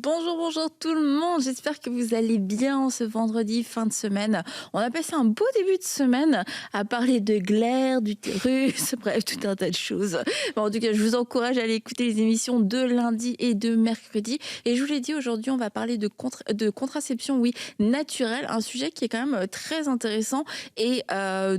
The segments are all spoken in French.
Bonjour, bonjour tout le monde. J'espère que vous allez bien ce vendredi fin de semaine. On a passé un beau début de semaine à parler de glaire, d'utérus, bref, tout un tas de choses. Bon, en tout cas, je vous encourage à aller écouter les émissions de lundi et de mercredi. Et je vous l'ai dit, aujourd'hui, on va parler de contraception, oui, naturelle, un sujet qui est quand même très intéressant et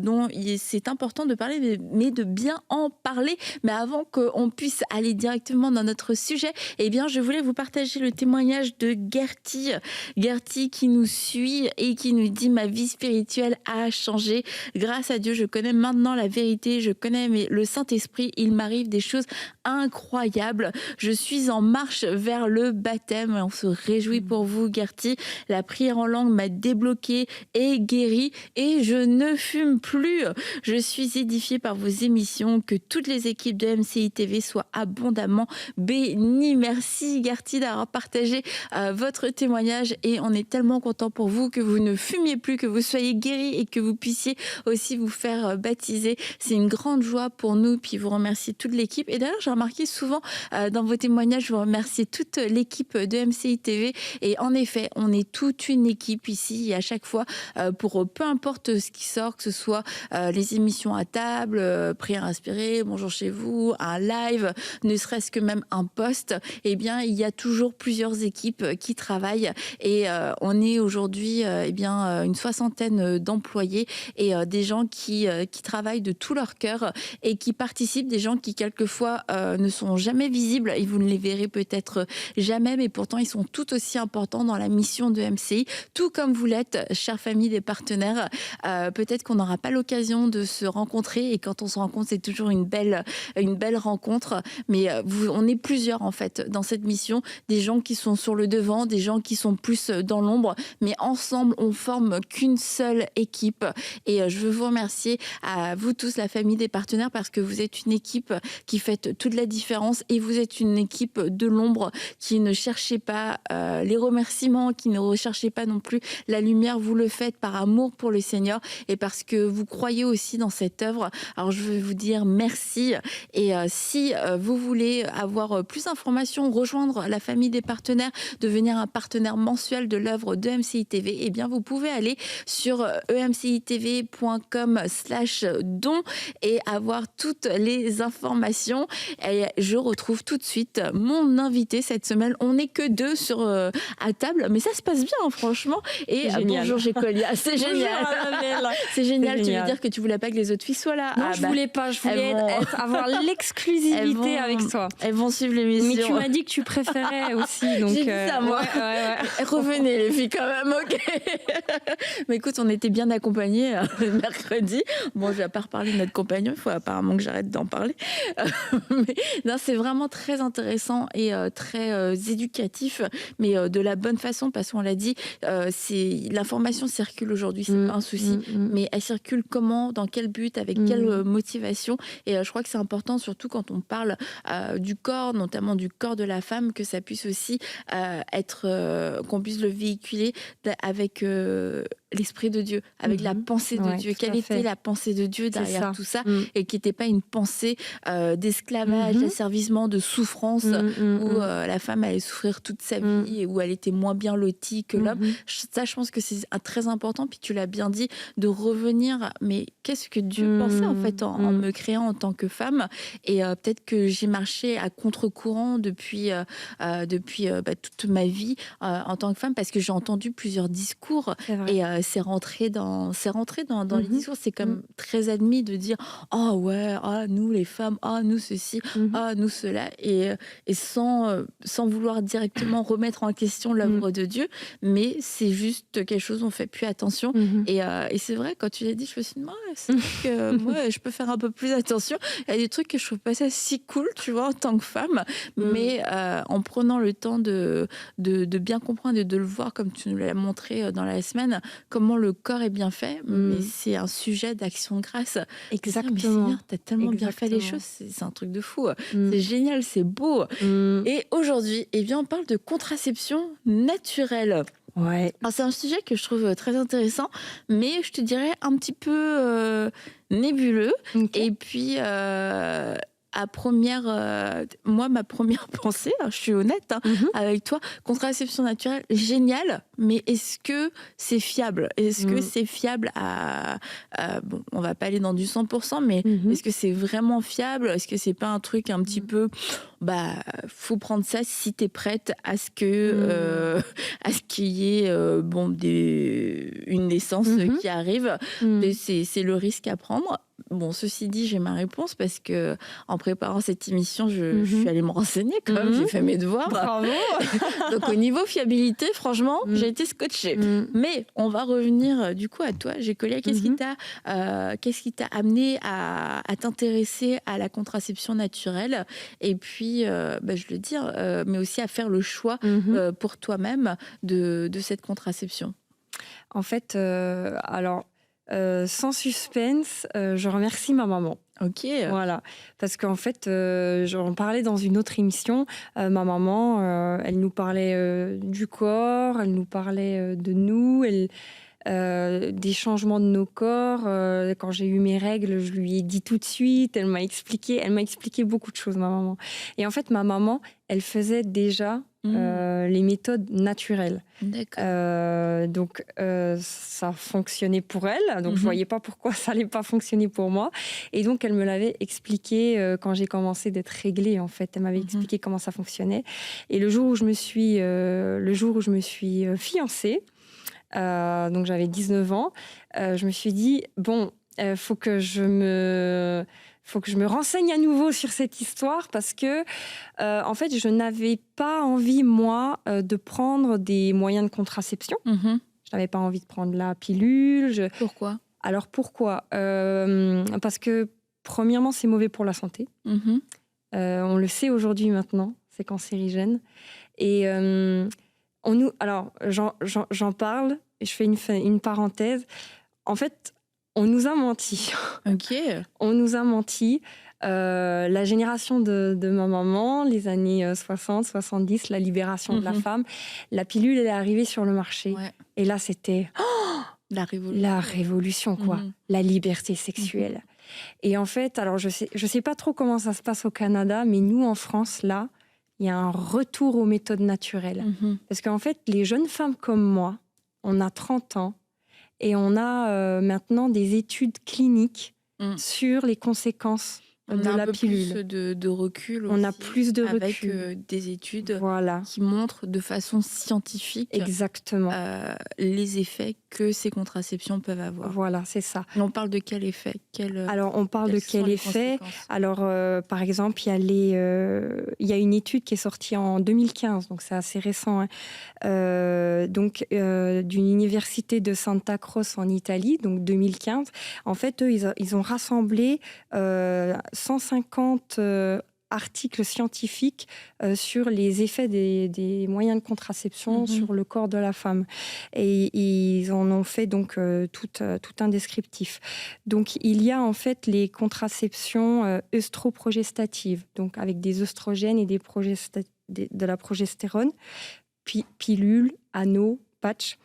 dont c'est important de parler, mais de bien en parler. Mais avant qu'on puisse aller directement dans notre sujet, eh bien, je voulais vous partager le témoignage de Gertie. Gertie qui nous suit et qui nous dit: ma vie spirituelle a changé. Grâce à Dieu, je connais maintenant la vérité. Je connais le Saint-Esprit. Il m'arrive des choses incroyables. Je suis en marche vers le baptême. On se réjouit pour vous, Gertie. La prière en langue m'a débloquée et guérie et je ne fume plus. Je suis édifiée par vos émissions. Que toutes les équipes de MCI TV soient abondamment bénies. Merci Gertie d'avoir partagé votre témoignage et on est tellement content pour vous que vous ne fumiez plus, que vous soyez guéris et que vous puissiez aussi vous faire baptiser. C'est une grande joie pour nous. Puis vous remerciez toute l'équipe. Et d'ailleurs, j'ai remarqué souvent dans vos témoignages, vous remerciez toute l'équipe de MCI TV. Et en effet, on est toute une équipe ici et à chaque fois pour peu importe ce qui sort, que ce soit les émissions à table, prière inspirée, bonjour chez vous, un live, ne serait-ce que même un post, eh bien, il y a toujours plusieurs équipes qui travaillent et on est aujourd'hui une 60aine d'employés et des gens qui travaillent de tout leur cœur et qui participent, des gens qui quelquefois ne sont jamais visibles et vous ne les verrez peut-être jamais, mais pourtant ils sont tout aussi importants dans la mission de MCI, tout comme vous l'êtes, chère famille des partenaires. Peut-être qu'on n'aura pas l'occasion de se rencontrer et quand on se rencontre, c'est toujours une belle rencontre, mais on est plusieurs en fait dans cette mission, des gens qui sont sur le devant, des gens qui sont plus dans l'ombre, mais ensemble on forme qu'une seule équipe et je veux vous remercier à vous tous, la famille des partenaires, parce que vous êtes une équipe qui fait toute la différence et vous êtes une équipe de l'ombre qui ne cherchez pas les remerciements, qui ne recherchez pas non plus la lumière, vous le faites par amour pour le Seigneur et parce que vous croyez aussi dans cette œuvre. Alors je veux vous dire merci et si vous voulez avoir plus d'informations, rejoindre la famille des partenaires, devenir un partenaire mensuel de l'œuvre de MCI TV, eh bien vous pouvez aller sur emcitv.com/don et avoir toutes les informations. Et je retrouve tout de suite mon invité cette semaine. On n'est que deux à table, mais ça se passe bien franchement. Et bonjour Gécolia, c'est génial. C'est génial. Tu veux dire que tu voulais pas que les autres filles soient là? Non, je voulais pas. Je voulais avoir l'exclusivité avec toi. Elles vont suivre l'émission. Mais tu m'as dit que tu préférais aussi. Donc j'ai dit ça moi. Ouais. Revenez les filles quand même, ok. Mais écoute, on était bien accompagnés mercredi. Bon, je vais pas reparler de notre compagnon. Il faut apparemment que j'arrête d'en parler. Mais non, c'est vraiment très intéressant et très éducatif, mais de la bonne façon, parce qu'on l'a dit, l'information circule aujourd'hui, c'est pas un souci, mais elle circule comment, dans quel but, avec quelle motivation. Et je crois que c'est important, surtout quand on parle du corps, notamment du corps de la femme, que ça puisse aussi qu'on puisse le véhiculer avec l'Esprit de Dieu, avec la pensée de Dieu. Quelle était la pensée de Dieu derrière tout ça et qui n'était pas une pensée d'esclavage, d'asservissement, de souffrance, où la femme allait souffrir toute sa vie et où elle était moins bien lotie que l'homme. Ça, je pense que c'est très important. Puis tu l'as bien dit, de revenir, mais qu'est-ce que Dieu pensait en fait en me créant en tant que femme? Et peut-être que j'ai marché à contre-courant depuis toute ma vie en tant que femme, parce que j'ai entendu plusieurs discours et c'est rentré dans les discours. C'est comme très admis de dire oh ouais, nous les femmes, nous ceci, nous cela, et sans vouloir directement remettre en question l'œuvre de Dieu, mais c'est juste quelque chose, on fait plus attention. Et c'est vrai, quand tu l'as dit, je me suis dit c'est vrai que moi je peux faire un peu plus attention. Il y a des trucs que je trouve pas ça si cool, tu vois, en tant que femme, mais en prenant le temps de bien comprendre et de le voir, comme tu nous l'as montré dans la semaine, comment le corps est bien fait, mais c'est un sujet d'action de grâce. Exactement. Mais Seigneur, t'as tellement bien fait les choses, c'est un truc de fou. C'est génial, c'est beau. Et aujourd'hui, on parle de contraception naturelle. Ouais. Alors, c'est un sujet que je trouve très intéressant, mais je te dirais un petit peu nébuleux. Okay. Et puis, moi, ma première pensée, hein, je suis honnête avec toi, contraception naturelle, génial, mais est-ce que c'est fiable? Est-ce que c'est fiable bon, on va pas aller dans du 100%, mais est-ce que c'est vraiment fiable? Est-ce que c'est pas un truc un petit peu, faut prendre ça si t'es prête à ce que, à ce qu'il y ait, une naissance qui arrive. C'est le risque à prendre. Bon, ceci dit, j'ai ma réponse parce que en préparant cette émission, je suis allée me renseigner quand même, j'ai fait mes devoirs. Bravo. Donc au niveau fiabilité, franchement, j'ai été scotchée. Mais on va revenir du coup à toi, Gécolia. Qu'est-ce qui t'a amené à t'intéresser à la contraception naturelle et puis, je le dis, mais aussi à faire le choix pour toi-même de cette contraception? En fait, sans suspense, je remercie ma maman. Ok. Voilà, parce qu'en fait, j'en parlais dans une autre émission. Ma maman, elle nous parlait du corps, elle nous parlait de nous, des changements de nos corps. Quand j'ai eu mes règles, je lui ai dit tout de suite. Elle m'a expliqué beaucoup de choses, ma maman. Et en fait, ma maman, elle faisait déjà les méthodes naturelles. D'accord. Donc, ça fonctionnait pour elle. Donc, je voyais pas pourquoi ça allait pas fonctionner pour moi. Et donc, elle me l'avait expliqué quand j'ai commencé d'être réglée. En fait, elle m'avait expliqué comment ça fonctionnait. Et le jour où je me suis fiancée, donc j'avais 19 ans, je me suis dit, bon, faut que je me renseigne à nouveau sur cette histoire parce que, en fait, je n'avais pas envie, moi, de prendre des moyens de contraception. Je n'avais pas envie de prendre la pilule. Pourquoi? Alors, pourquoi? Parce que, premièrement, c'est mauvais pour la santé. On le sait aujourd'hui maintenant, c'est cancérigène. Et alors, j'en parle, et je fais une parenthèse. En fait, on nous a menti. Ok. On nous a menti. La génération de ma maman, les années 60, 70, la libération de la femme, la pilule, elle est arrivée sur le marché. Ouais. Et là, c'était la révolution, quoi. La liberté sexuelle. Et en fait, alors je sais pas trop comment ça se passe au Canada, mais nous, en France, là, il y a un retour aux méthodes naturelles. Parce qu'en fait, les jeunes femmes comme moi, on a 30 ans et on a maintenant des études cliniques sur les conséquences de la pilule. On a plus de recul aussi. On a plus de recul. Avec des études voilà. qui montrent de façon scientifique exactement les effets que ces contraceptions peuvent avoir. Voilà, c'est ça. Et on parle de quel effet? Alors, on parle de quel effet? Alors, par exemple, il y a une étude qui est sortie en 2015, donc c'est assez récent, donc d'une université de Santa Croce en Italie, donc 2015. En fait, eux, ils ont rassemblé 150 articles scientifiques sur les effets des moyens de contraception sur le corps de la femme. Et ils en ont fait donc tout un descriptif. Donc, il y a en fait les contraceptions œstroprogestatives, donc avec des œstrogènes et de la progestérone, pilules, anneaux, patchs.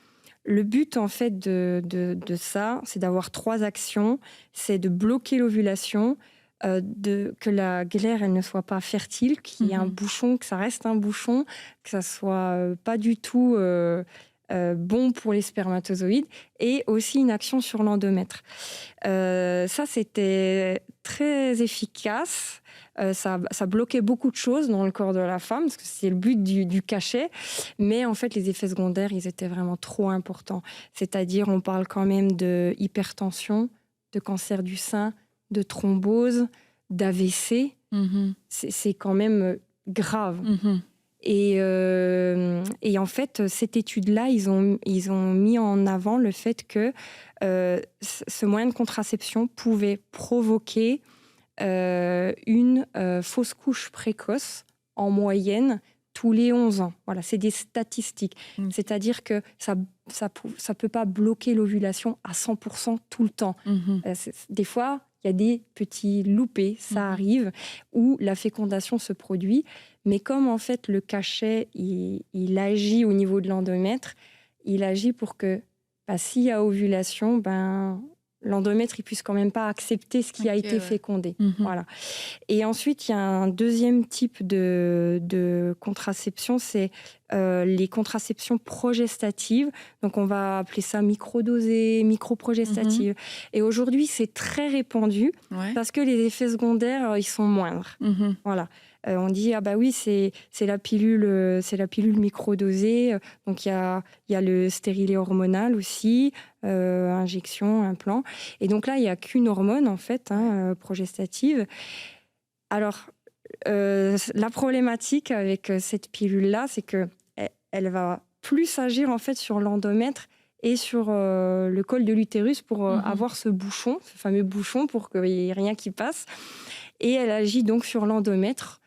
Le but, en fait, de ça, c'est d'avoir 3 actions. C'est de bloquer l'ovulation, que la glaire, elle ne soit pas fertile, qu'il y ait un bouchon, que ça reste un bouchon, que ça soit pas du tout bon pour les spermatozoïdes, et aussi une action sur l'endomètre. Ça, c'était très efficace. Ça bloquait beaucoup de choses dans le corps de la femme, parce que c'est le but du cachet. Mais en fait, les effets secondaires, ils étaient vraiment trop importants. C'est-à-dire, on parle quand même de hypertension, de cancer du sein, de thrombose, d'AVC. C'est quand même grave. Et en fait, cette étude-là, ils ont mis en avant le fait que ce moyen de contraception pouvait provoquer une fausse couche précoce en moyenne tous les 11 ans. Voilà, c'est des statistiques. C'est-à-dire que ça peut pas bloquer l'ovulation à 100% tout le temps. Des fois, il y a des petits loupés, ça arrive, où la fécondation se produit. Mais comme en fait le cachet, il agit au niveau de l'endomètre, il agit pour que s'il y a ovulation, l'endomètre, il puisse quand même pas accepter ce qui a été fécondé. Voilà. Et ensuite, il y a un deuxième type de contraception, c'est les contraceptions progestatives. Donc, on va appeler ça microdosées, microprogestatives. Et aujourd'hui, c'est très répandu parce que les effets secondaires, ils sont moindres. Voilà. On dit ah bah oui, c'est la pilule microdosée. Donc il y a le stérilet hormonal aussi, injection, implant. Et donc là, il y a qu'une hormone en fait, progestative. Alors la problématique avec cette pilule-là, c'est que elle va plus agir en fait sur l'endomètre et sur le col de l'utérus pour avoir ce bouchon, ce fameux bouchon, pour qu'il n'y ait rien qui passe. Et elle agit donc sur l'endomètre.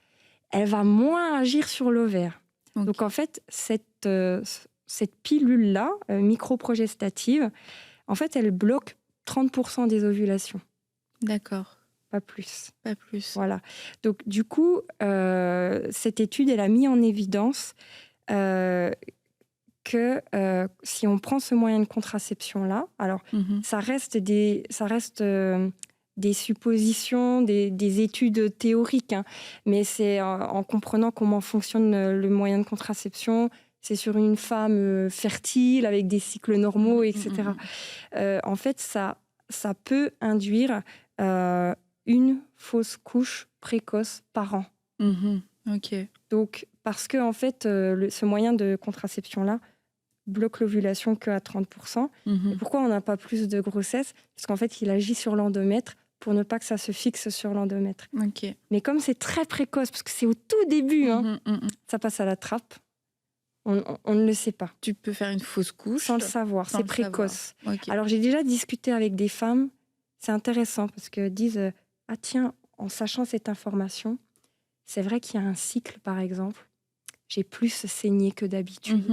Elle va moins agir sur l'ovaire. Okay. Donc en fait, cette pilule-là, microprogestative, en fait, elle bloque 30% des ovulations. D'accord. Pas plus. Pas plus. Voilà. Donc du coup, cette étude, elle a mis en évidence que si on prend ce moyen de contraception-là, alors ça reste des suppositions, des études théoriques, mais c'est en comprenant comment fonctionne le moyen de contraception. C'est sur une femme fertile, avec des cycles normaux, etc. En fait, ça peut induire une fausse couche précoce par an. Ok. Donc, parce que en fait, ce moyen de contraception-là bloque l'ovulation qu'à 30%. Et pourquoi on n'a pas plus de grossesse ? Parce qu'en fait, il agit sur l'endomètre pour ne pas que ça se fixe sur l'endomètre. Okay. Mais comme c'est très précoce, parce que c'est au tout début, ça passe à la trappe, on ne le sait pas. Tu peux faire une fausse couche sans le savoir, c'est précoce. Okay. Alors j'ai déjà discuté avec des femmes, c'est intéressant parce qu'elles disent « Ah tiens, en sachant cette information, c'est vrai qu'il y a un cycle par exemple, j'ai plus saigné que d'habitude,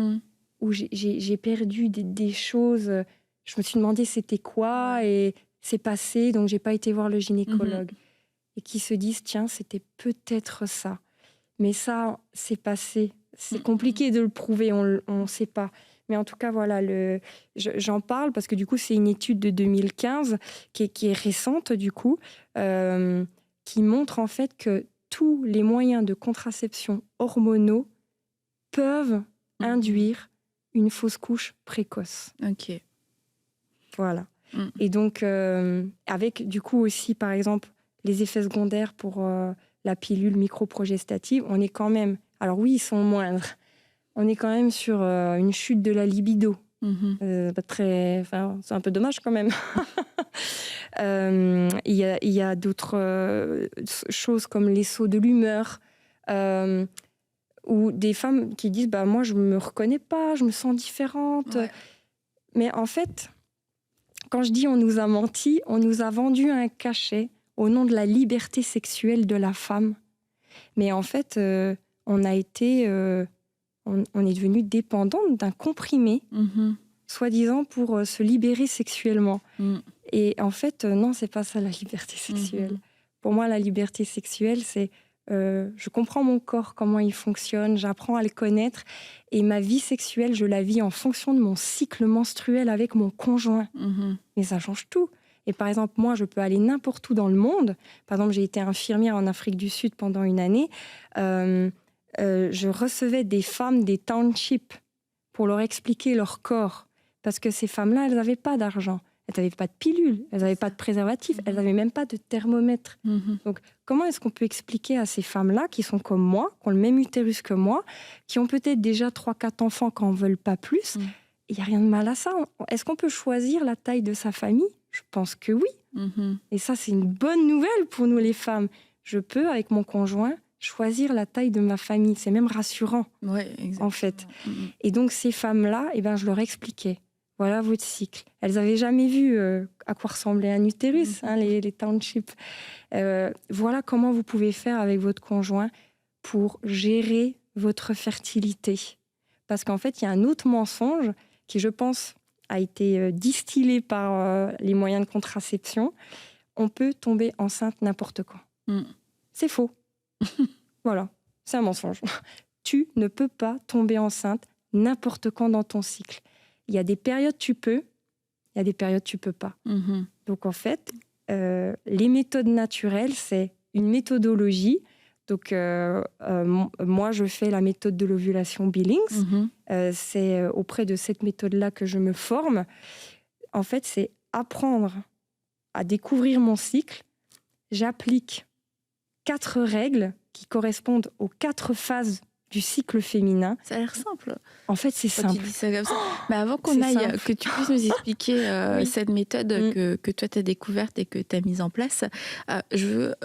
ou j'ai perdu des choses, je me suis demandé c'était quoi et c'est passé, donc j'ai pas été voir le gynécologue. » Et qui se disent, tiens, c'était peut-être ça. Mais ça, c'est passé. C'est compliqué de le prouver, on ne sait pas. Mais en tout cas, voilà, j'en parle parce que du coup, c'est une étude de 2015 qui est récente, du coup, qui montre en fait que tous les moyens de contraception hormonaux peuvent induire une fausse couche précoce. Ok. Voilà. Et donc, avec du coup aussi, par exemple, les effets secondaires pour la pilule microprogestative, on est quand même... Alors oui, ils sont moindres. On est quand même sur une chute de la libido. C'est un peu dommage quand même. Il y a d'autres choses comme les sauts de l'humeur, ou des femmes qui disent « moi, je ne me reconnais pas, je me sens différente. » Mais en fait... Quand je dis on nous a menti, on nous a vendu un cachet au nom de la liberté sexuelle de la femme. Mais en fait, on est devenu dépendante d'un comprimé, soi-disant pour se libérer sexuellement. Et en fait, non, c'est pas ça la liberté sexuelle. Pour moi, la liberté sexuelle, c'est je comprends mon corps, comment il fonctionne, j'apprends à le connaître. Et ma vie sexuelle, je la vis en fonction de mon cycle menstruel avec mon conjoint. Mais ça change tout. Et par exemple, moi, je peux aller n'importe où dans le monde. Par exemple, j'ai été infirmière en Afrique du Sud pendant une année. Je recevais des femmes des townships pour leur expliquer leur corps. Parce que ces femmes-là, elles n'avaient pas d'argent. Elles n'avaient pas de pilule, elles n'avaient pas de préservatif, elles n'avaient même pas de thermomètre. Donc, comment est-ce qu'on peut expliquer à ces femmes-là, qui sont comme moi, qui ont le même utérus que moi, qui ont peut-être déjà 3-4 enfants qui n'en veulent pas plus, il n'y a rien de mal à ça. Est-ce qu'on peut choisir la taille de sa famille ? Je pense que oui. Et ça, c'est une bonne nouvelle pour nous les femmes. Je peux, avec mon conjoint, choisir la taille de ma famille. C'est même rassurant, en fait. Et donc, ces femmes-là, je leur expliquais. Voilà votre cycle. Elles n'avaient jamais vu à quoi ressemblait un utérus, les townships. Voilà comment vous pouvez faire avec votre conjoint pour gérer votre fertilité. Parce qu'en fait, il y a un autre mensonge qui, je pense, a été distillé par les moyens de contraception. On peut tomber enceinte n'importe quand. C'est faux. Voilà, c'est un mensonge. Tu ne peux pas tomber enceinte n'importe quand dans ton cycle. Il y a des périodes tu peux, Il y a des périodes tu peux pas. Mhm. Donc en fait, les méthodes naturelles, c'est une méthodologie. Donc moi, je fais la méthode de l'ovulation Billings. Mhm. C'est auprès de cette méthode-là que je me forme. En fait, c'est apprendre à découvrir mon cycle. J'applique 4 règles qui correspondent aux 4 phases du cycle féminin. Ça a l'air simple. En fait, c'est Quand simple. tu dis ça comme ça. Mais avant qu'on C'est aille, simple. que tu puisses nous expliquer Oui. cette méthode que toi, tu as découverte et que tu as mise en place, je veux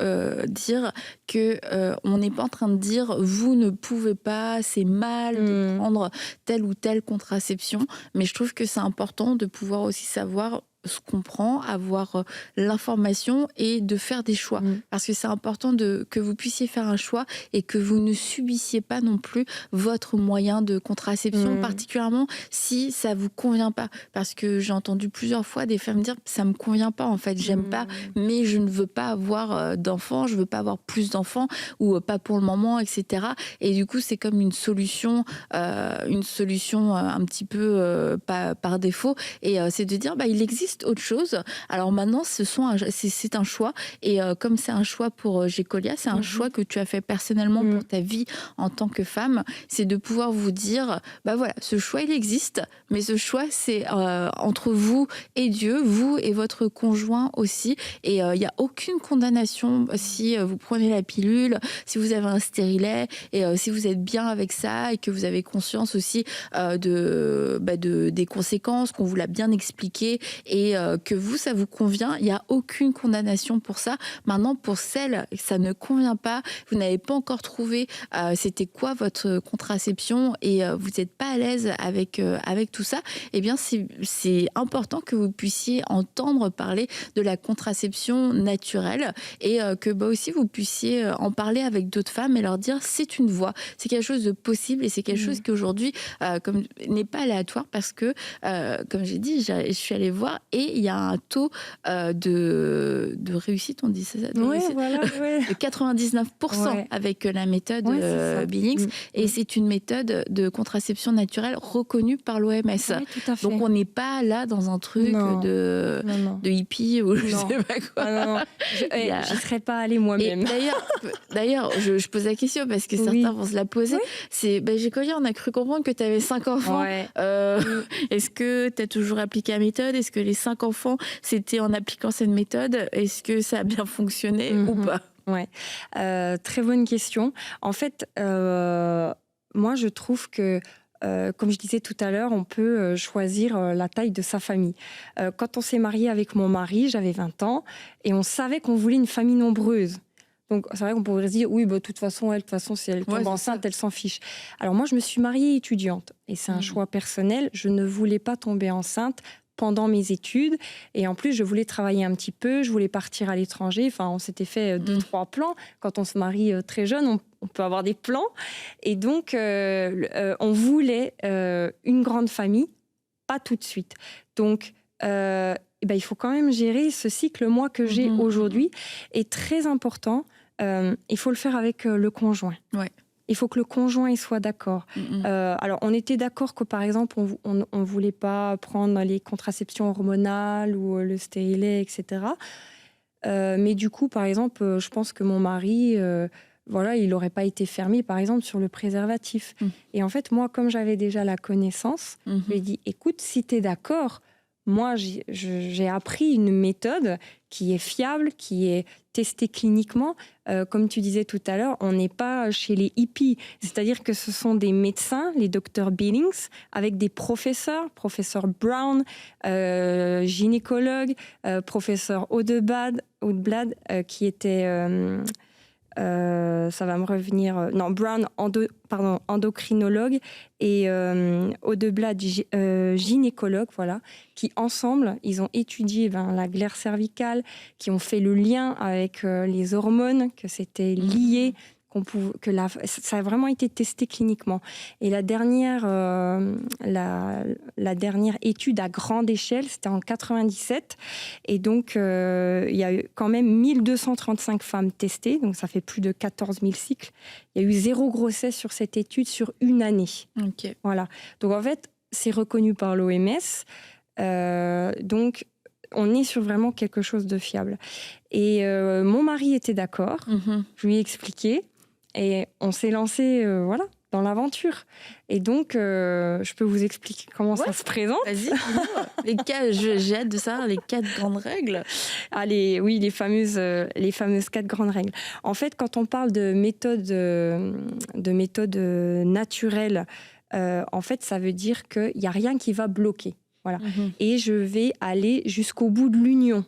dire qu'on n'est pas en train de dire vous ne pouvez pas, c'est mal de prendre telle ou telle contraception, mais je trouve que c'est important de pouvoir aussi savoir ce qu'on prend, avoir l'information et de faire des choix. Parce que c'est important que vous puissiez faire un choix et que vous ne subissiez pas non plus votre moyen de contraception, particulièrement si ça vous convient pas. Parce que j'ai entendu plusieurs fois des femmes dire ça me convient pas en fait, j'aime pas, mais je ne veux pas avoir d'enfants, je veux pas avoir plus d'enfants ou pas pour le moment, etc. Et du coup, c'est comme une solution un petit peu par défaut. Et c'est de dire il existe autre chose. Alors maintenant, c'est un choix. Et comme c'est un choix pour Gécolia, c'est un choix que tu as fait personnellement pour ta vie en tant que femme, c'est de pouvoir vous dire, voilà, ce choix, il existe, mais ce choix, c'est entre vous et Dieu, vous et votre conjoint aussi. Et il n'y a aucune condamnation si vous prenez la pilule, si vous avez un stérilet, et si vous êtes bien avec ça et que vous avez conscience aussi des conséquences, qu'on vous l'a bien expliqué et que vous, ça vous convient, il n'y a aucune condamnation pour ça. Maintenant, pour celles que ça ne convient pas, vous n'avez pas encore trouvé c'était quoi votre contraception et vous n'êtes pas à l'aise avec tout ça, eh bien c'est important que vous puissiez entendre parler de la contraception naturelle et que aussi vous puissiez en parler avec d'autres femmes et leur dire c'est une voie, c'est quelque chose de possible et c'est quelque chose qui aujourd'hui comme n'est pas aléatoire parce que comme j'ai dit, je suis allée voir et il y a un taux de réussite, on dit ça, de 99% avec la méthode Billings et c'est une méthode de contraception naturelle reconnue par l'OMS. Donc on n'est pas là dans un truc de hippie ou je sais pas quoi. Je ne serais pas allée moi-même. D'ailleurs, je pose la question parce que certains vont se la poser. C'est, j'ai connu, on a cru comprendre que tu avais 5 enfants. Est-ce que tu as toujours appliqué la méthode? Est-ce que les 5 enfants, c'était en appliquant cette méthode? Est-ce que ça a bien fonctionné ou pas? Très bonne question. En fait, moi, je trouve que comme je disais tout à l'heure, on peut choisir la taille de sa famille. Quand on s'est marié avec mon mari, j'avais 20 ans, et on savait qu'on voulait une famille nombreuse. Donc, c'est vrai qu'on pourrait se dire, oui, de toute façon, si elle tombe enceinte, elle s'en fiche. Alors moi, je me suis mariée étudiante, et c'est un choix personnel. Je ne voulais pas tomber enceinte pendant mes études, et en plus, je voulais travailler un petit peu, je voulais partir à l'étranger. Enfin, on s'était fait 2-3 plans. Quand on se marie très jeune, on peut avoir des plans. Et donc, on voulait une grande famille, pas tout de suite. Donc, il faut quand même gérer ce cycle, moi, que j'ai aujourd'hui. Et très important, il faut le faire avec le conjoint. Il faut que le conjoint soit d'accord. Alors, on était d'accord que, par exemple, on ne voulait pas prendre les contraceptions hormonales ou le stérilet, etc. Mais du coup, par exemple, je pense que mon mari... il n'aurait pas été fermé, par exemple, sur le préservatif. Et en fait, moi, comme j'avais déjà la connaissance, je lui ai dit, écoute, si tu es d'accord, moi, j'ai appris une méthode qui est fiable, qui est testée cliniquement. Comme tu disais tout à l'heure, on n'est pas chez les hippies. C'est-à-dire que ce sont des médecins, les docteurs Billings, avec des professeur Brown, gynécologue, professeur Odeblad, qui était... ça va me revenir. Brown, endocrinologue, et Odeblad, gynécologue, voilà, qui ensemble, ils ont étudié la glaire cervicale, qui ont fait le lien avec les hormones, que c'était lié, ça a vraiment été testé cliniquement. Et la dernière étude à grande échelle, c'était en 97. Et donc, il y a eu quand même 1235 femmes testées, donc ça fait plus de 14 000 cycles. Il y a eu 0 grossesse sur cette étude sur une année. Voilà. Donc en fait, c'est reconnu par l'OMS. Donc, on est sur vraiment quelque chose de fiable. Et mon mari était d'accord. Je lui ai expliqué. Et on s'est lancé dans l'aventure. Et donc, je peux vous expliquer comment ça se présente. Vas-y, j'ai hâte de savoir les 4 grandes règles. Les fameuses 4 grandes règles. En fait, quand on parle de méthode naturelle, en fait, ça veut dire qu'il n'y a rien qui va bloquer. Voilà. Et je vais aller jusqu'au bout de l'union.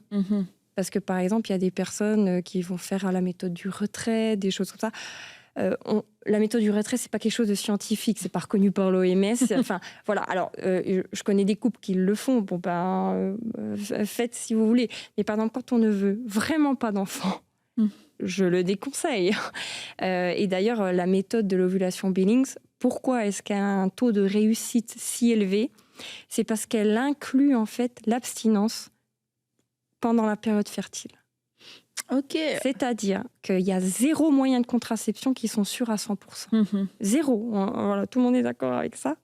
Parce que, par exemple, il y a des personnes qui vont faire la méthode du retrait, des choses comme ça. La méthode du retrait, c'est pas quelque chose de scientifique, c'est pas reconnu par l'OMS. Enfin, voilà. Alors, je connais des couples qui le font. Bon, faites si vous voulez. Mais par exemple, quand on ne veut vraiment pas d'enfant, je le déconseille. Et d'ailleurs, la méthode de l'ovulation Billings, pourquoi est-ce qu'elle a un taux de réussite si élevé ? C'est parce qu'elle inclut en fait l'abstinence pendant la période fertile. Ok. C'est-à-dire qu'il y a 0 moyen de contraception qui sont sûrs à 100%. 0. Voilà, tout le monde est d'accord avec ça.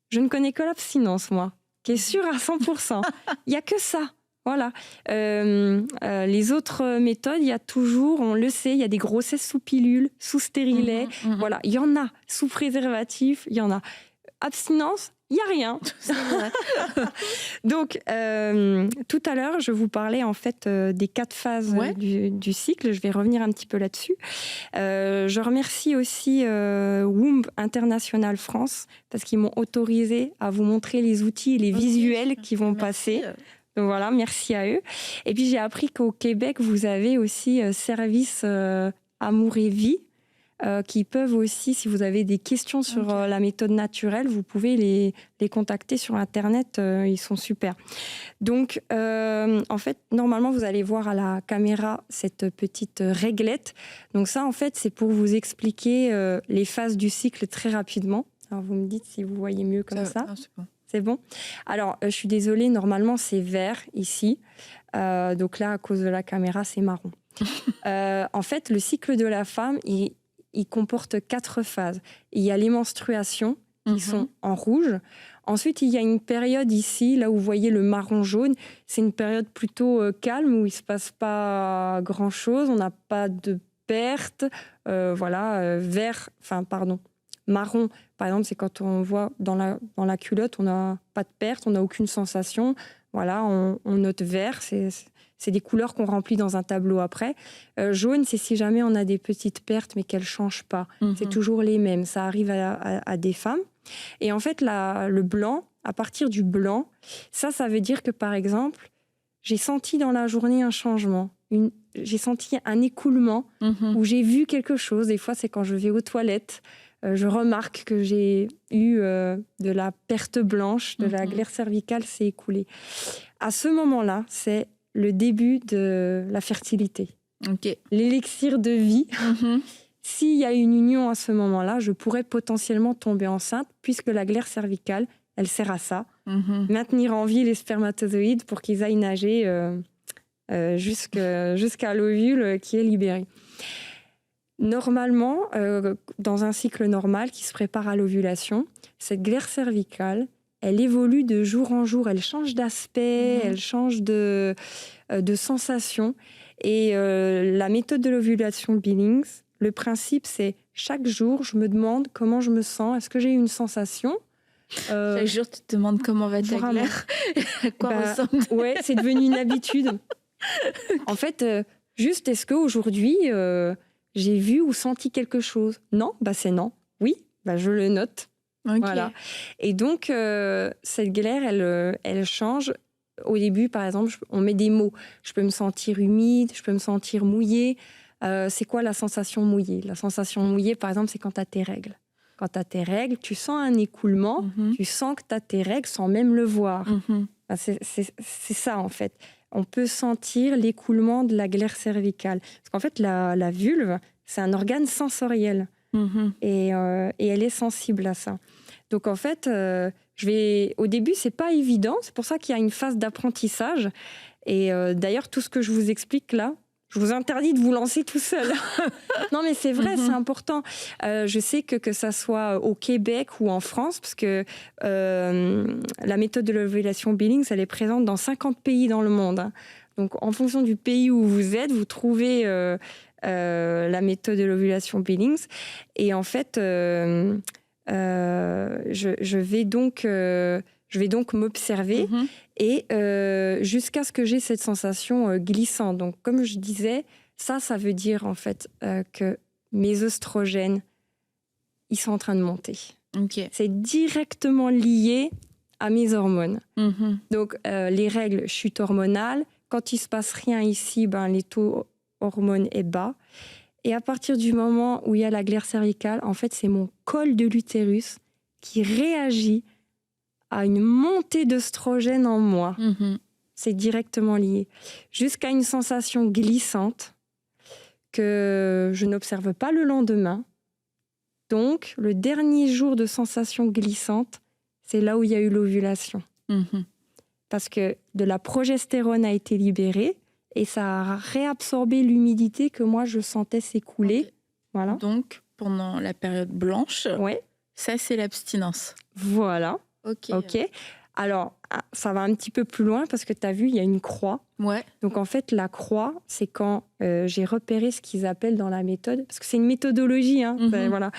Je ne connais que l'abstinence, moi, qui est sûre à 100%. Il n'y a que ça. Voilà. Les autres méthodes, il y a toujours, on le sait, il y a des grossesses sous pilule, sous stérilet. Voilà, il y en a. Sous préservatif, il y en a. Abstinence, il n'y a rien. Donc, tout à l'heure, je vous parlais en fait des 4 phases du cycle. Je vais revenir un petit peu là-dessus. Je remercie aussi Womb International France parce qu'ils m'ont autorisé à vous montrer les outils et les visuels qui vont passer. Donc voilà, merci à eux. Et puis, j'ai appris qu'au Québec, vous avez aussi Service Amour et Vie. Qui peuvent aussi, si vous avez des questions sur la méthode naturelle, vous pouvez les contacter sur Internet, ils sont super. Donc, en fait, normalement, vous allez voir à la caméra cette petite réglette. Donc ça, en fait, c'est pour vous expliquer les phases du cycle très rapidement. Alors, vous me dites si vous voyez mieux comme ça. Non, c'est bon. C'est bon. Alors, je suis désolée, normalement, c'est vert ici. Donc là, à cause de la caméra, c'est marron. En fait, le cycle de la femme, il comporte 4 phases. Il y a les menstruations qui sont en rouge. Ensuite, il y a une période ici, là où vous voyez le marron-jaune. C'est une période plutôt calme où il ne se passe pas grand-chose. On n'a pas de perte. Marron, par exemple, c'est quand on voit dans la culotte, on n'a pas de perte, on n'a aucune sensation. Voilà, on note vert, c'est des couleurs qu'on remplit dans un tableau après. Jaune, c'est si jamais on a des petites pertes, mais qu'elles ne changent pas. C'est toujours les mêmes. Ça arrive à des femmes. Et en fait, le blanc, à partir du blanc, ça veut dire que, par exemple, j'ai senti dans la journée un changement. J'ai senti un écoulement où j'ai vu quelque chose. Des fois, c'est quand je vais aux toilettes. Je remarque que j'ai eu de la perte blanche, de la glaire cervicale s'est écoulée. À ce moment-là, c'est le début de la fertilité. L'élixir de vie. S'il y a une union à ce moment-là, je pourrais potentiellement tomber enceinte puisque la glaire cervicale, elle sert à ça. Maintenir en vie les spermatozoïdes pour qu'ils aillent nager jusqu'à l'ovule qui est libéré. Normalement, dans un cycle normal qui se prépare à l'ovulation, cette glaire cervicale, elle évolue de jour en jour, elle change d'aspect, elle change de sensation. Et la méthode de l'ovulation Billings, le principe, c'est chaque jour, je me demande comment je me sens, est-ce que j'ai une sensation ? Chaque jour, tu te demandes comment va ta glaire, à quoi ressemble. Ouais, c'est devenu une habitude. En fait, juste, est-ce qu'aujourd'hui, j'ai vu ou senti quelque chose ? Non, c'est non. Oui, je le note. Voilà. Et donc, cette glaire, elle change. Au début, par exemple, on met des mots. Je peux me sentir humide, je peux me sentir mouillée. C'est quoi la sensation mouillée ? La sensation mouillée, par exemple, c'est quand tu as tes règles. Quand tu as tes règles, tu sens un écoulement, tu sens que tu as tes règles sans même le voir. C'est ça, en fait. On peut sentir l'écoulement de la glaire cervicale. Parce qu'en fait, la vulve, c'est un organe sensoriel. Et elle est sensible à ça. Donc, en fait, au début, c'est pas évident. C'est pour ça qu'il y a une phase d'apprentissage. Et d'ailleurs, tout ce que je vous explique là, je vous interdis de vous lancer tout seul. Non, mais c'est vrai, c'est important. Je sais que ça soit au Québec ou en France, parce que la méthode de l'ovulation Billings, elle est présente dans 50 pays dans le monde. Hein. Donc, en fonction du pays où vous êtes, vous trouvez la méthode de l'ovulation Billings. Et en fait, je vais donc m'observer et jusqu'à ce que j'ai cette sensation glissante. Donc, comme je disais, ça veut dire en fait que mes œstrogènes, ils sont en train de monter. Okay. C'est directement lié à mes hormones. Donc, les règles, chute hormonale. Quand il se passe rien ici, les taux hormones est bas. Et à partir du moment où il y a la glaire cervicale, en fait, c'est mon col de l'utérus qui réagit à une montée d'œstrogène en moi. C'est directement lié. Jusqu'à une sensation glissante que je n'observe pas le lendemain. Donc, le dernier jour de sensation glissante, c'est là où il y a eu l'ovulation. Parce que de la progestérone a été libérée et ça a réabsorbé l'humidité que moi, je sentais s'écouler. Okay. Voilà. Donc, pendant la période blanche, ça, c'est l'abstinence. Voilà. Ok. Alors, ça va un petit peu plus loin parce que tu as vu, il y a une croix. Ouais. Donc, en fait, la croix, c'est quand j'ai repéré ce qu'ils appellent dans la méthode, parce que c'est une méthodologie. Hein, voilà.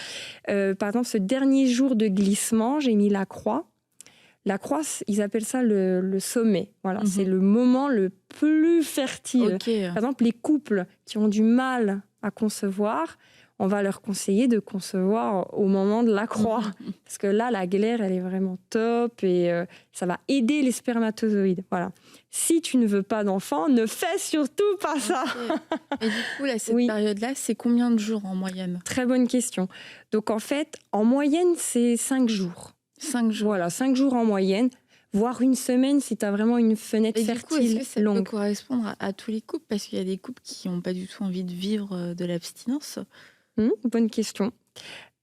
Par exemple, ce dernier jour de glissement, j'ai mis la croix. La croix, ils appellent ça le sommet. Voilà, c'est le moment le plus fertile. Okay. Par exemple, les couples qui ont du mal à concevoir, on va leur conseiller de concevoir au moment de la croix. Parce que là, la glaire, elle est vraiment top et ça va aider les spermatozoïdes. Voilà. Si tu ne veux pas d'enfant, ne fais surtout pas ça. Et du coup, là, cette période-là, c'est combien de jours en moyenne ? Très bonne question. Donc, en fait, en moyenne, c'est 5 jours. 5 jours. Voilà, 5 jours en moyenne, voire une semaine si tu as vraiment une fenêtre fertile longue. Est-ce que ça peut correspondre à tous les couples ? Parce qu'il y a des couples qui n'ont pas du tout envie de vivre de l'abstinence. Bonne question.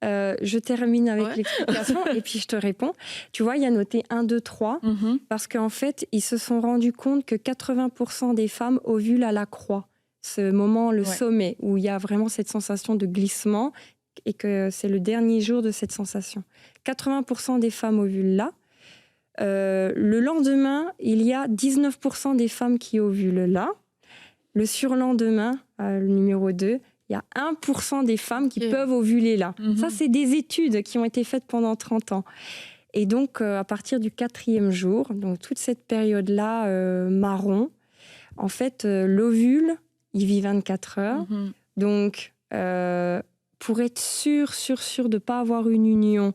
Je termine avec l'explication et puis je te réponds. Tu vois, il y a noté 1, 2, 3 parce qu'en fait, ils se sont rendus compte que 80% des femmes ovulent à la croix. Ce moment, le sommet, où il y a vraiment cette sensation de glissement et que c'est le dernier jour de cette sensation. 80% des femmes ovulent là. Le lendemain, il y a 19% des femmes qui ovulent là. Le surlendemain, le numéro 2, il y a 1% des femmes qui peuvent ovuler là. Ça, c'est des études qui ont été faites pendant 30 ans. Et donc, à partir du 4e jour, donc toute cette période-là marron, en fait, l'ovule, il vit 24 heures. Donc, pour être sûr de ne pas avoir une union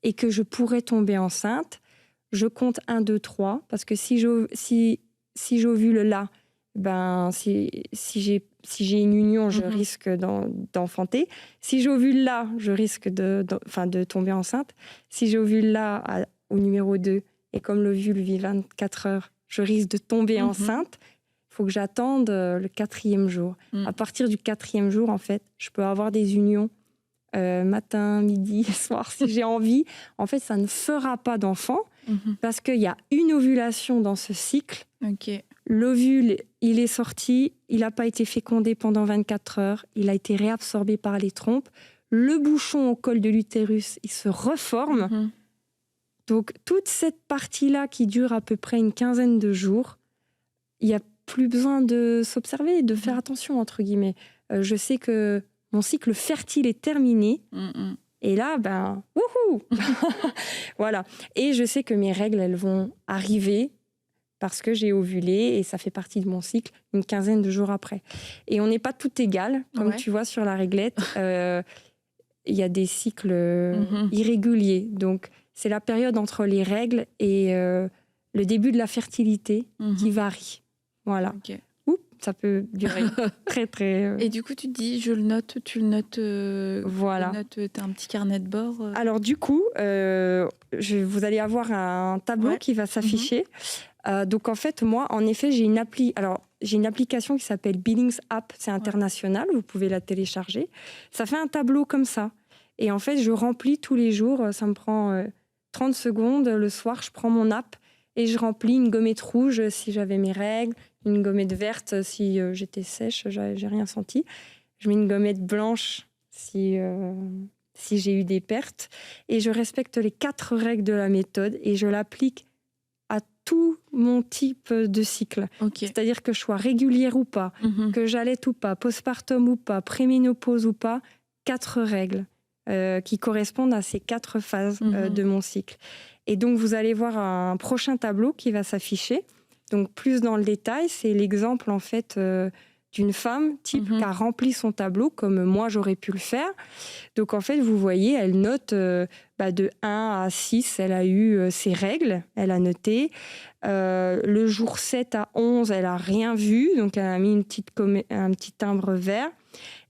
et que je pourrais tomber enceinte, je compte 1, 2, 3. Parce que si j'ovule là, si j'ai une union, je risque d'enfanter. Si j'ovule là, je risque de tomber enceinte. Si j'ovule là, au numéro 2, et comme l'ovule vit 24 heures, je risque de tomber enceinte. Il faut que j'attende le 4e jour. À partir du 4e jour, en fait, je peux avoir des unions matin, midi, soir, si j'ai envie. En fait, ça ne fera pas d'enfant parce qu'il y a une ovulation dans ce cycle. L'ovule, il est sorti, il n'a pas été fécondé pendant 24 heures, il a été réabsorbé par les trompes. Le bouchon au col de l'utérus, il se reforme. Donc, toute cette partie-là qui dure à peu près une quinzaine de jours, il n'y a plus besoin de s'observer, de faire attention, entre guillemets. Je sais que mon cycle fertile est terminé. Et là, wouhou. Voilà. Et je sais que mes règles, elles vont arriver parce que j'ai ovulé et ça fait partie de mon cycle une quinzaine de jours après. Et on n'est pas tout égal, comme tu vois sur la réglette. Il y a des cycles irréguliers. Donc, c'est la période entre les règles et le début de la fertilité qui varie. Voilà. Ça peut durer très, très... Et du coup, tu te dis, je le note, tu le notes... voilà. Tu as un petit carnet de bord Alors, du coup, vous allez avoir un tableau qui va s'afficher. Donc, en fait, moi, en effet, j'ai une application qui s'appelle Billings App. C'est international, vous pouvez la télécharger. Ça fait un tableau comme ça. Et en fait, je remplis tous les jours. Ça me prend 30 secondes. Le soir, je prends mon app et je remplis une gommette rouge si j'avais mes règles, une gommette verte si j'étais sèche, j'ai rien senti. Je mets une gommette blanche si j'ai eu des pertes. Et je respecte les 4 règles de la méthode et je l'applique à tout mon type de cycle. Okay. C'est-à-dire que je sois régulière ou pas, que j'allaite ou pas, postpartum ou pas, préménopause ou pas, 4 règles qui correspondent à ces 4 phases de mon cycle. Et donc, vous allez voir un prochain tableau qui va s'afficher. Donc, plus dans le détail, c'est l'exemple, en fait, d'une femme type qui a rempli son tableau comme moi j'aurais pu le faire. Donc en fait, vous voyez, elle note de 1 à 6, elle a eu ses règles, elle a noté. Le jour 7 à 11, elle n'a rien vu, donc elle a mis un petit timbre vert.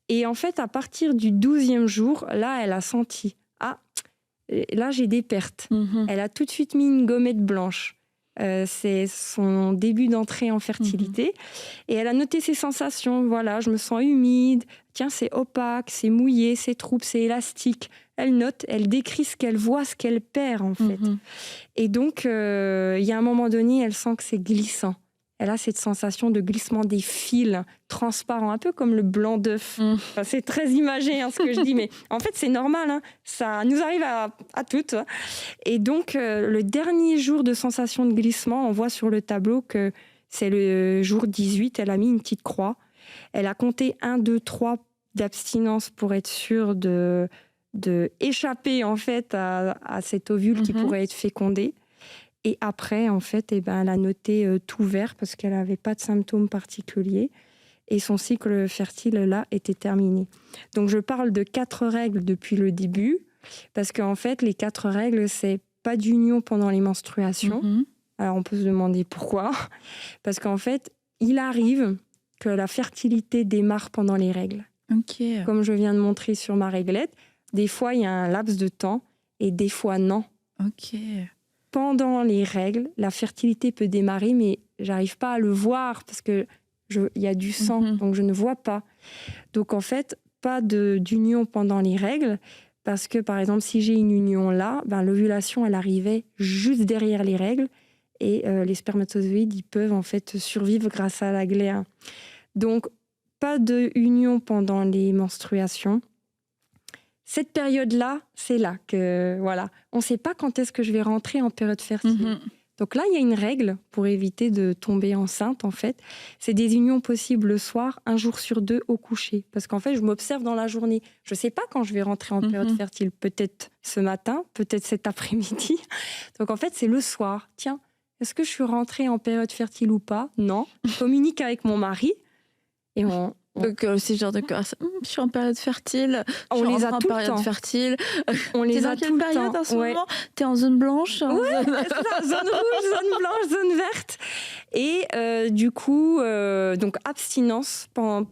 Et en fait, à partir du 12e jour, là, elle a senti, là j'ai des pertes. Elle a tout de suite mis une gommette blanche. C'est son début d'entrée en fertilité. Et elle a noté ses sensations. Voilà, je me sens humide. Tiens, c'est opaque, c'est mouillé, c'est trouble, c'est élastique. Elle note, elle décrit ce qu'elle voit, ce qu'elle perd, en fait. Et donc, il y a un moment donné, elle sent que c'est glissant. Elle a cette sensation de glissement des fils transparents, un peu comme le blanc d'œuf. Enfin, c'est très imagé ce que je dis, mais en fait, c'est normal. Ça nous arrive à toutes. Et donc, le dernier jour de sensation de glissement, on voit sur le tableau que c'est le jour 18. Elle a mis une petite croix. Elle a compté 1, 2, 3 d'abstinence pour être sûre de échapper en fait, à cet ovule qui pourrait être fécondé. Et après, en fait, elle a noté tout vert parce qu'elle n'avait pas de symptômes particuliers. Et son cycle fertile, là, était terminé. Donc, je parle de 4 règles depuis le début parce qu'en fait, les 4 règles, c'est pas d'union pendant les menstruations. Alors, on peut se demander pourquoi. Parce qu'en fait, il arrive que la fertilité démarre pendant les règles. Okay. Comme je viens de montrer sur ma réglette, des fois, il y a un laps de temps et des fois, non. Ok. Pendant les règles, la fertilité peut démarrer, mais j'arrive pas à le voir parce que il y a du sang, donc je ne vois pas. Donc en fait, pas d'union pendant les règles, parce que par exemple, si j'ai une union là, l'ovulation, elle arrivait juste derrière les règles, et les spermatozoïdes, ils peuvent en fait survivre grâce à la glaire. Donc, pas d'union pendant les menstruations. Cette période-là, c'est là que, voilà, on ne sait pas quand est-ce que je vais rentrer en période fertile. Donc là, il y a une règle pour éviter de tomber enceinte, en fait. C'est des unions possibles le soir, 1 jour sur 2 au coucher. Parce qu'en fait, je m'observe dans la journée. Je ne sais pas quand je vais rentrer en période fertile. Peut-être ce matin, peut-être cet après-midi. Donc en fait, c'est le soir. Tiens, est-ce que je suis rentrée en période fertile ou pas? Non. Je communique avec mon mari et donc, c'est le genre de je suis en période fertile. On les a tout le temps. Fertile. On les a tout le temps. T'es dans quelle période en ce moment? T'es en zone blanche? Oui, c'est ça, zone rouge, zone blanche, zone verte. Et du coup, donc abstinence quand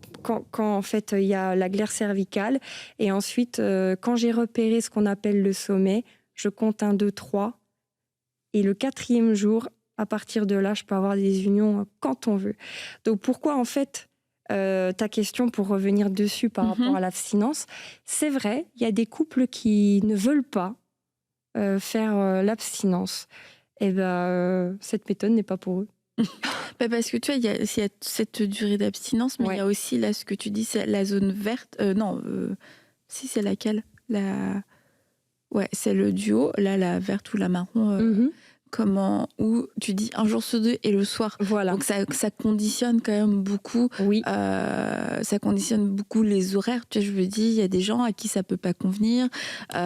en fait il y a la glaire cervicale. Et ensuite, quand j'ai repéré ce qu'on appelle le sommet, je compte 1, 2, 3. Et le 4e jour, à partir de là, je peux avoir des unions quand on veut. Donc pourquoi en fait ta question, pour revenir dessus par rapport à l'abstinence, c'est vrai, il y a des couples qui ne veulent pas faire l'abstinence. Et cette méthode n'est pas pour eux. Parce que tu vois, il y a cette durée d'abstinence, mais il y a aussi là ce que tu dis, c'est la zone verte. Si c'est laquelle ouais, c'est le duo, là, la verte ou la marron. Où tu dis 1 jour sur 2 et le soir. Voilà. Donc ça conditionne quand même beaucoup. Oui. Ça conditionne beaucoup les horaires. Tu vois, je me dis, il y a des gens à qui ça peut pas convenir. Il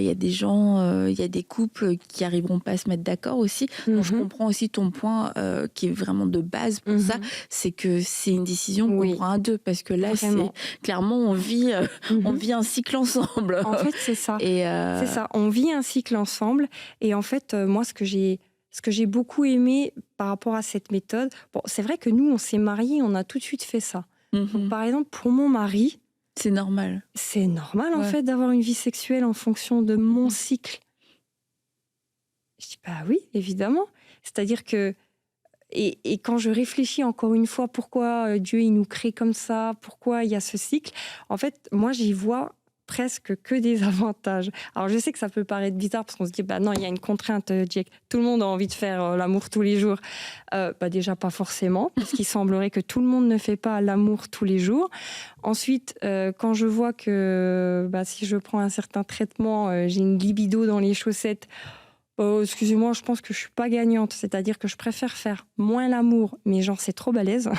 y a des gens, il y a des couples qui arriveront pas à se mettre d'accord aussi. Donc je comprends aussi ton point qui est vraiment de base pour ça, c'est que c'est une décision qu'on prend à 2 parce que là, c'est clairement on vit un cycle ensemble. En fait, c'est ça. C'est ça. On vit un cycle ensemble. Et en fait, moi, ce que j'ai beaucoup aimé par rapport à cette méthode, c'est vrai que nous, on s'est mariés, on a tout de suite fait ça. Donc, par exemple, pour mon mari... C'est normal. C'est normal, en fait, d'avoir une vie sexuelle en fonction de mon cycle. Je dis, oui, évidemment. C'est-à-dire que... Et quand je réfléchis encore une fois, pourquoi Dieu il nous crée comme ça, pourquoi il y a ce cycle, en fait, moi, j'y vois presque que des avantages. Alors je sais que ça peut paraître bizarre parce qu'on se dit bah non, il y a une contrainte, Jack. Tout le monde a envie de faire l'amour tous les jours. Déjà pas forcément, parce qu'il semblerait que tout le monde ne fait pas l'amour tous les jours. Ensuite, quand je vois que si je prends un certain traitement, j'ai une libido dans les chaussettes. Excusez-moi, je pense que je suis pas gagnante. C'est-à-dire que je préfère faire moins l'amour, mais genre c'est trop balèze,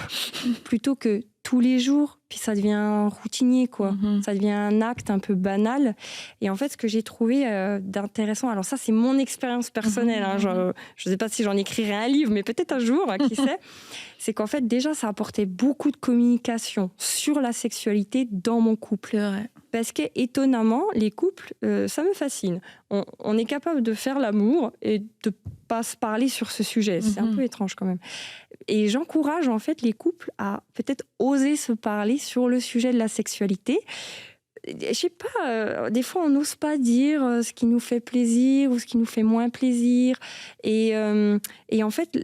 plutôt que tous les jours, puis ça devient routinier, quoi. Ça devient un acte un peu banal. Et en fait, ce que j'ai trouvé d'intéressant, alors ça, c'est mon expérience personnelle. Je ne sais pas si j'en écrirai un livre, mais peut-être un jour, qui sait. C'est qu'en fait, déjà, ça apportait beaucoup de communication sur la sexualité dans mon couple. Ouais. Parce que, étonnamment, les couples, ça me fascine. On est capable de faire l'amour et de pas se parler sur ce sujet. C'est un peu étrange quand même. Et j'encourage en fait les couples à peut-être oser se parler sur le sujet de la sexualité. Je sais pas, des fois on n'ose pas dire ce qui nous fait plaisir ou ce qui nous fait moins plaisir. Et en fait,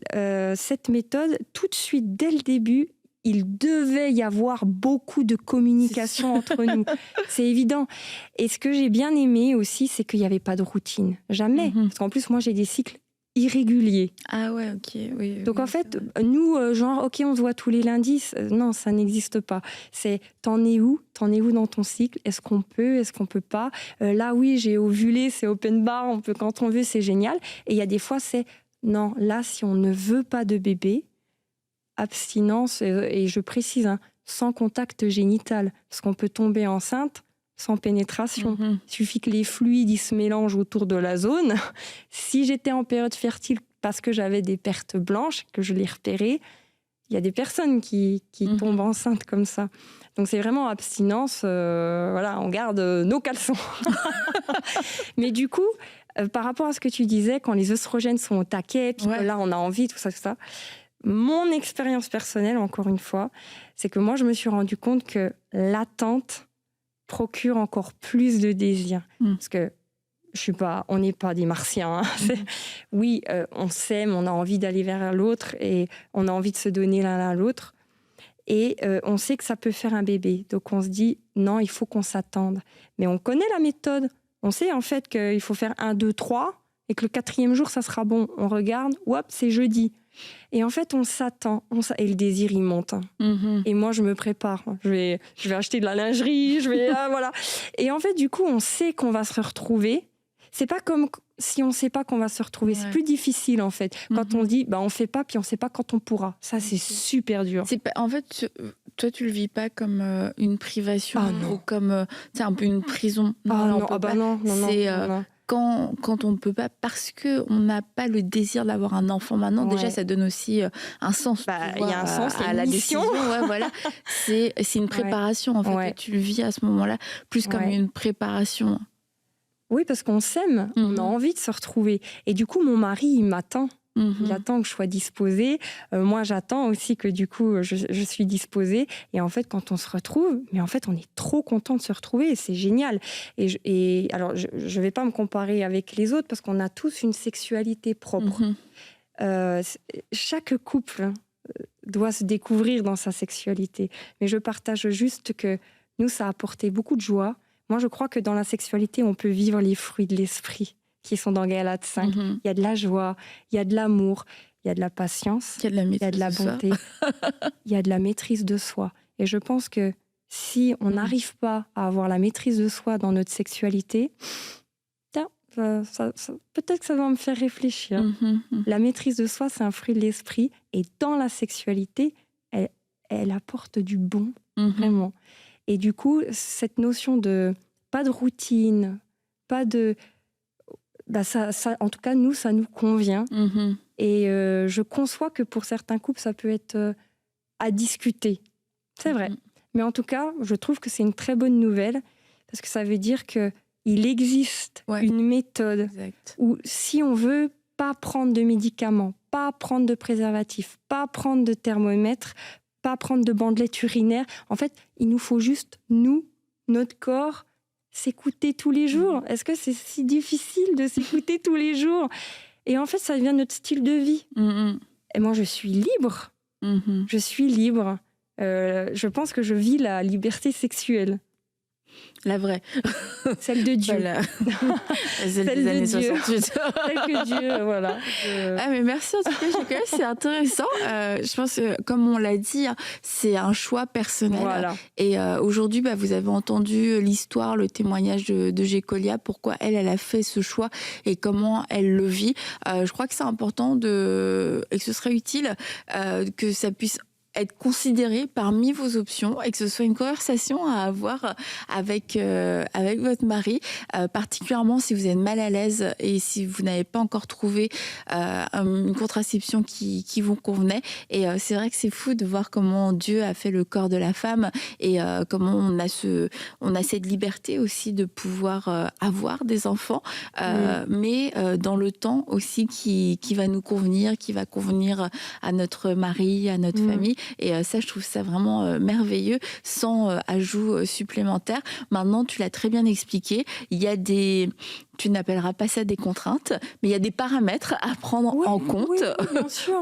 cette méthode, tout de suite, dès le début, il devait y avoir beaucoup de communication entre nous. C'est évident. Et ce que j'ai bien aimé aussi, c'est qu'il n'y avait pas de routine. Jamais. Parce qu'en plus, moi, j'ai des cycles irréguliers. Ah ouais, ok. Oui, donc en fait, nous, ok, on se voit tous les lundis. Non, ça n'existe pas. C'est, t'en es où dans ton cycle? Est-ce qu'on peut pas? Là, oui, j'ai ovulé, c'est open bar, on peut quand on veut, c'est génial. Et il y a des fois, c'est, non, là, si on ne veut pas de bébé, abstinence, et je précise, sans contact génital, parce qu'on peut tomber enceinte sans pénétration. Il suffit que les fluides ils se mélangent autour de la zone. Si j'étais en période fertile parce que j'avais des pertes blanches, que je les repérais, il y a des personnes qui tombent enceintes comme ça. Donc c'est vraiment abstinence, voilà, on garde nos caleçons. Mais du coup, par rapport à ce que tu disais, quand les œstrogènes sont au taquet, puis là on a envie, tout ça, mon expérience personnelle, encore une fois, c'est que moi je me suis rendu compte que l'attente procure encore plus de désir. Parce que on n'est pas des martiens. Oui, on s'aime, on a envie d'aller vers l'autre et on a envie de se donner l'un à l'autre. Et on sait que ça peut faire un bébé. Donc on se dit, non, il faut qu'on s'attende. Mais on connaît la méthode. On sait en fait qu'il faut faire 1, 2, 3 et que le 4e jour, ça sera bon. On regarde, hop, c'est jeudi. Et en fait, on s'attend. Et le désir, il monte. Et moi, je me prépare. Je vais acheter de la lingerie. Voilà. Et en fait, du coup, on sait qu'on va se retrouver. C'est pas comme si on sait pas qu'on va se retrouver. C'est plus difficile, en fait. Quand on dit, on fait pas, puis on sait pas quand on pourra. Ça, c'est super dur. En fait, toi, tu le vis pas comme une privation ou comme un peu une prison. Non. C'est quand on ne peut pas, parce qu'on n'a pas le désir d'avoir un enfant maintenant, déjà ça donne aussi un sens. Il y a un sens, à la décision. Voilà. C'est une préparation, en fait. Tu le vis à ce moment-là, plus comme une préparation. Oui, parce qu'on s'aime, on a envie de se retrouver. Et du coup, mon mari, il m'attend. Il attend que je sois disposée. Moi, j'attends aussi que du coup, je suis disposée. Et en fait, quand on se retrouve, mais en fait, on est trop content de se retrouver. Et c'est génial. Et alors, je ne vais pas me comparer avec les autres parce qu'on a tous une sexualité propre. Chaque couple doit se découvrir dans sa sexualité. Mais je partage juste que nous, ça a apporté beaucoup de joie. Moi, je crois que dans la sexualité, on peut vivre les fruits de l'esprit qui sont dans Galates 5. Il y a de la joie, il y a de l'amour, il y a de la patience, il y a de la bonté, il y a de la maîtrise de soi. Et je pense que si on n'arrive pas à avoir la maîtrise de soi dans notre sexualité, peut-être que ça va me faire réfléchir. La maîtrise de soi, c'est un fruit de l'esprit. Et dans la sexualité, elle apporte du bon, vraiment. Et du coup, cette notion de pas de routine, pas de... en tout cas, nous, ça nous convient. Et je conçois que pour certains couples, ça peut être à discuter. C'est vrai. Mais en tout cas, je trouve que c'est une très bonne nouvelle parce que ça veut dire qu'il existe une méthode où si on veut pas prendre de médicaments, pas prendre de préservatifs, pas prendre de thermomètre, pas prendre de bandelettes urinaires, en fait, il nous faut juste, notre corps, s'écouter tous les jours. Est-ce que c'est si difficile de s'écouter tous les jours? Et en fait, ça devient notre style de vie. Et moi, je suis libre. Je suis libre. Je pense que je vis la liberté sexuelle. La vraie. Celle de Dieu. Voilà. Celle des années 68. Celle que Dieu, voilà. Ah, mais merci en tout cas, Nicolas, c'est intéressant. Je pense que, comme on l'a dit, c'est un choix personnel. Voilà. Et aujourd'hui, vous avez entendu l'histoire, le témoignage de Gécolia, pourquoi elle a fait ce choix et comment elle le vit. Je crois que c'est important et que ce serait utile que ça puisse être considéré parmi vos options et que ce soit une conversation à avoir avec votre mari, particulièrement si vous êtes mal à l'aise et si vous n'avez pas encore trouvé une contraception qui vous convenait. Et c'est vrai que c'est fou de voir comment Dieu a fait le corps de la femme et comment on a cette liberté aussi de pouvoir avoir des enfants, mais dans le temps aussi qui va nous convenir, qui va convenir à notre mari, à notre famille. Et ça, je trouve ça vraiment merveilleux, sans ajout supplémentaire. Maintenant, tu l'as très bien expliqué, il y a tu n'appelleras pas ça des contraintes, mais il y a des paramètres à prendre en compte. Oui, bien sûr.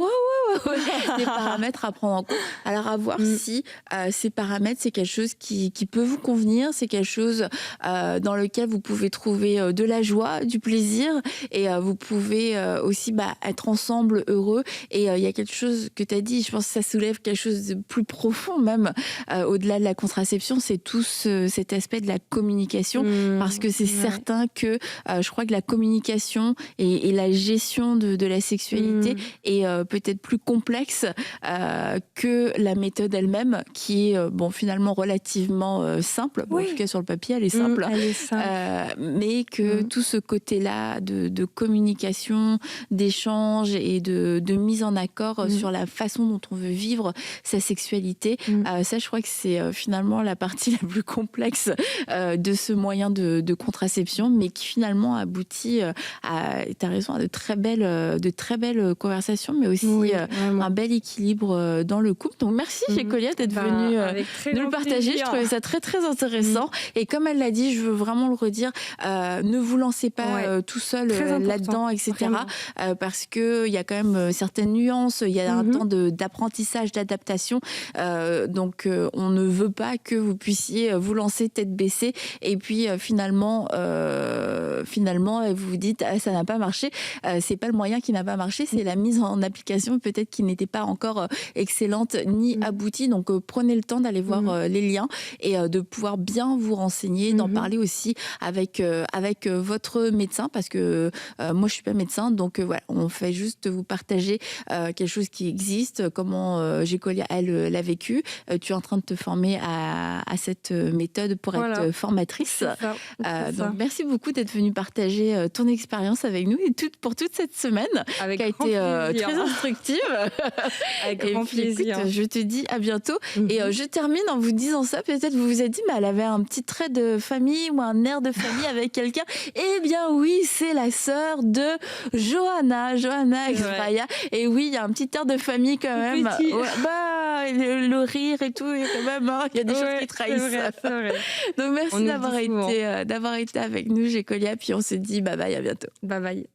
Des paramètres à prendre en compte. Alors, à voir si ces paramètres, c'est quelque chose qui peut vous convenir, c'est quelque chose dans lequel vous pouvez trouver de la joie, du plaisir, et vous pouvez aussi être ensemble heureux. Et il y a quelque chose que tu as dit, je pense que ça soulève quelque chose de plus profond même, au-delà de la contraception, c'est tout cet aspect de la communication, parce que c'est certain que je crois que la communication et la gestion de la sexualité est peut-être plus complexe que la méthode elle-même, qui est finalement relativement simple. En tout cas, sur le papier, elle est simple. Elle est simple. Mais que tout ce côté-là de communication, d'échange et de mise en accord sur la façon dont on veut vivre sa sexualité, ça, je crois que c'est finalement la partie la plus complexe de ce moyen de contraception, mais qui finalement aboutit t'as raison, à de très belles conversations, mais aussi un bel équilibre dans le couple. Donc merci Gécolia d'être venue nous le partager. Je trouvais ça très très intéressant. Et comme elle l'a dit, je veux vraiment le redire, ne vous lancez pas tout seul là-dedans, etc. Parce qu'il y a quand même certaines nuances, il y a un temps d'apprentissage, d'adaptation. Donc on ne veut pas que vous puissiez vous lancer tête baissée et puis finalement vous vous dites ça n'a pas marché. C'est pas le moyen qui n'a pas marché, c'est la mise en application peut-être qui n'était pas encore excellente ni aboutie. Donc prenez le temps d'aller voir les liens et de pouvoir bien vous renseigner, d'en parler aussi avec votre médecin, parce que moi je suis pas médecin, donc voilà, on fait juste vous partager quelque chose qui existe, comment Gécolia elle l'a vécu. Tu es en train de te former à cette méthode pour être formatrice. Donc merci beaucoup d'être venue partager ton expérience avec nous et pour toute cette semaine qui a été très instructive. Avec grand plaisir. Écoute, je te dis à bientôt. Et je termine en vous disant ça. Peut-être vous vous êtes dit, mais elle avait un petit trait de famille ou un air de famille avec quelqu'un. Eh bien oui, c'est la sœur de Johanna Exraya. Et oui, il y a un petit air de famille quand même. Le rire et tout, quand même, il y a des choses qui trahissent. C'est vrai. Donc merci d'avoir été avec nous, Gécolia. Puis on se dit bye bye, à bientôt. Bye bye.